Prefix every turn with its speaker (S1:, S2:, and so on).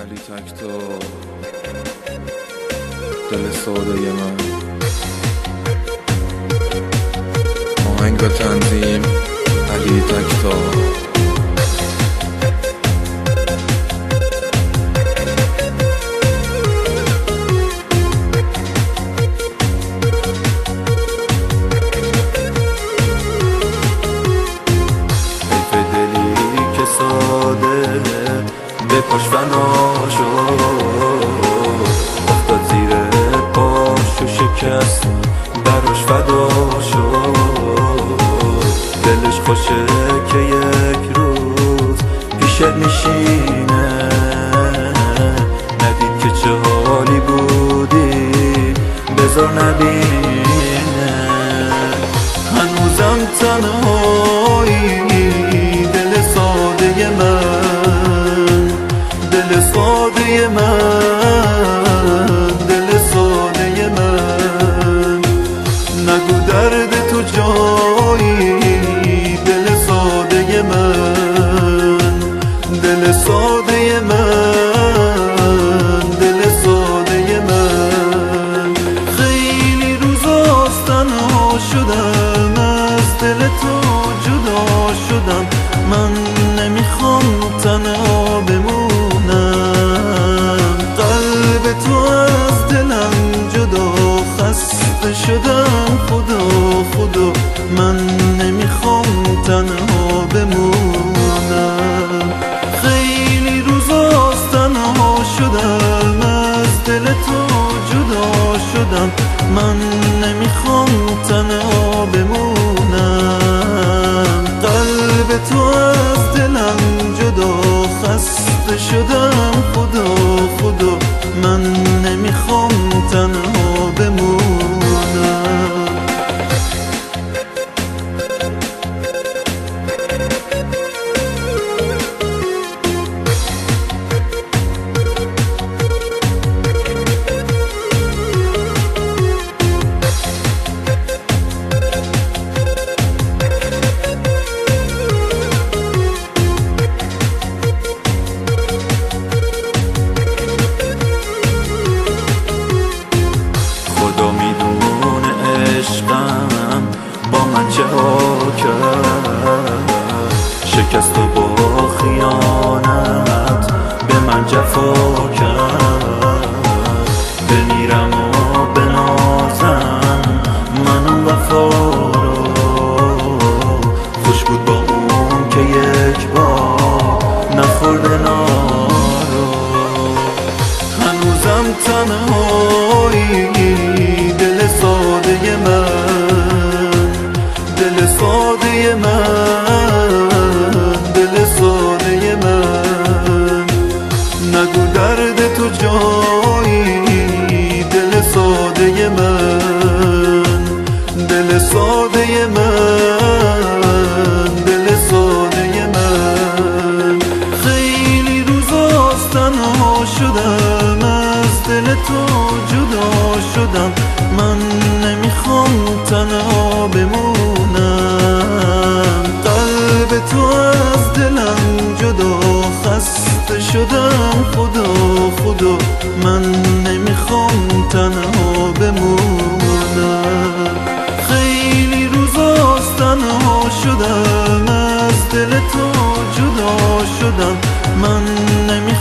S1: علی تکتا دل ساده من، آهنگ و تنظیم علی تکتا.
S2: پاش فنا شد، افتاد زیر پاش و شکست براش فدا شد. دلش خوشه که یک روز پیشت میشینه، ندید که چه حالی بودی بذار نبینه. هنوزم تنهایی دل ساده من، دل ساده من، دل ساده من. نگو درد تو جایی دل ساده من، دل ساده من، دل ساده من. خیلی روزاست تنها شدم، از دل تو جدا شدم. من نمیخوام تنها بمونم، قلب تو از دلم جدا. خسته شدم خدا خدا، من نمیخوام تنها بمونم. خیلی روزاست تنها شدم، از دل تو جدا شدم. من نمیخوام تنها بمونم، قلب تو از دلم جدا. خسته شدم خدا خدا، من نمیخوام تنها بمونم. خدا میدونه عشقم با من چه ها کرد، شکست و با خیانت به من جفا کرد. بمیرم و بنازم من اون وفا رو، خوش بود با اون که یک بار نخورده نارو. هنوزم تنهایی دل ساده من، دل ساده من، دل ساده من. نگو درد تو جایی دل ساده من، دل ساده من، دل ساده من. خیلی روزاست تنها شدم، از دل تو جدا شدم. من نمیخوام تنها بمونم، قلب تو از دلم جدا. خسته شدم خدا خدا، من نمیخوام تنها بمونم. خیلی روزاست تنها شدم، از دل تو جدا شدم. من نمیخوام